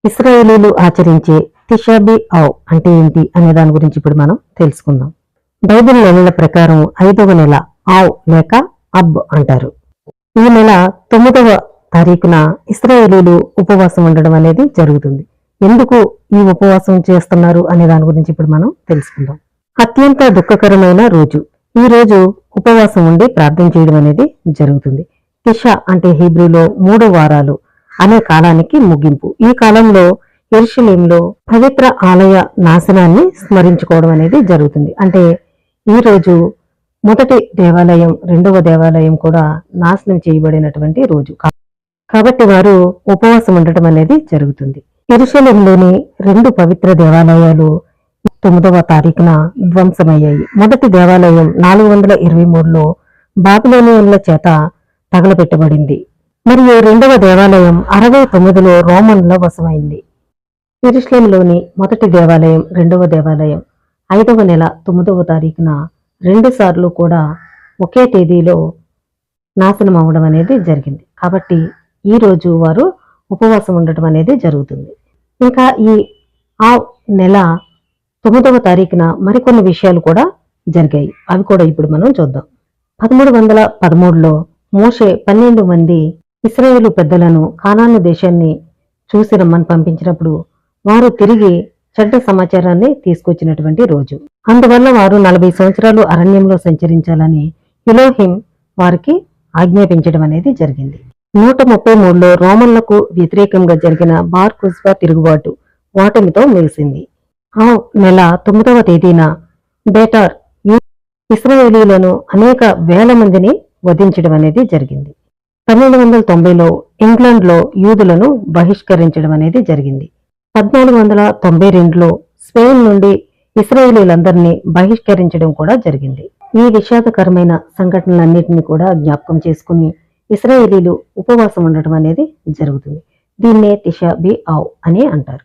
ఇశ్రాయేలీలు ఆచరించే తిషాబి ఔ అంటే ఏంటి అనే దాని గురించి ఇప్పుడు మనం తెలుసుకుందాం. బైబిల్ నెలల ప్రకారం 5వ నెల ఆవ్ లేక అబ్ అంటారు. ఈ నెల 9వ తారీఖున ఇశ్రాయేలీలు ఉపవాసం ఉండడం అనేది జరుగుతుంది. ఎందుకు ఈ ఉపవాసం చేస్తున్నారు అనే దాని గురించి ఇప్పుడు మనం తెలుసుకుందాం. అత్యంత దుఃఖకరమైన రోజు. ఈ రోజు ఉపవాసం ఉండి ప్రార్థన చేయడం అనేది జరుగుతుంది. తిషా అంటే హీబ్రూలో 3 వారాలు అనే కాలానికి ముగింపు. ఈ కాలంలో యెరూషలేములో పవిత్ర ఆలయ నాశనాన్ని స్మరించుకోవడం అనేది జరుగుతుంది. అంటే ఈ రోజు మొదటి దేవాలయం, రెండవ దేవాలయం కూడా నాశనం చేయబడినటువంటి రోజు కాబట్టి వారు ఉపవాసం ఉండటం అనేది జరుగుతుంది. యెరూషలేములోని 2 పవిత్ర దేవాలయాలు 9వ తారీఖున ధ్వంసమయ్యాయి. మొదటి దేవాలయం 423లో బాబిలోనియన్ల చేత తగలబెట్టబడింది. మరియు రెండవ దేవాలయం 69లో రోమన్ల వశమైంది. యెరూషలేములోని మొదటి దేవాలయం, రెండవ దేవాలయం 5వ నెల 9వ తారీఖున 2 సార్లు కూడా ఒకే తేదీలో నాశనం అవడం అనేది జరిగింది. కాబట్టి ఈ రోజు వారు ఉపవాసం ఉండటం అనేది జరుగుతుంది. ఇంకా ఈ ఆ నెల 9వ తారీఖున మరికొన్ని విషయాలు కూడా జరిగాయి. అవి కూడా ఇప్పుడు మనం చూద్దాం. 1313లో మోషే 12 మంది ఇశ్రాయేలు పెద్దలను కానాను దేశాన్ని చూసి రమ్మని పంపించినప్పుడు వారు తిరిగి చెడ్డ సమాచారాన్ని తీసుకొచ్చినటువంటి రోజు. అందువల్ల వారు 40 సంవత్సరాలు అరణ్యంలో సంచరించాలని ఎలోహిం వారికి ఆజ్ఞాపించడం అనేది జరిగింది. 133లో రోమన్లకు వ్యతిరేకంగా జరిగిన బార్ కుజ్బా తిరుగుబాటు ఓటమితో ముగిసింది. ఆ నెల 9వ తేదీన బేటార్ ఇశ్రాయేలీలను అనేక వేల మందిని వధించడం అనేది జరిగింది. 1290లో ఇంగ్లాండ్లో యూదులను బహిష్కరించడం అనేది జరిగింది. 1492లో స్పెయిన్ నుండి ఇశ్రాయేలీలందరినీ బహిష్కరించడం కూడా జరిగింది. ఈ విషాదకరమైన సంఘటనలన్నింటినీ కూడా జ్ఞాపకం చేసుకుని ఇశ్రాయేలీలు ఉపవాసం ఉండటం అనేది జరుగుతుంది. దీన్నే తిషా బి ఔ అని అంటారు.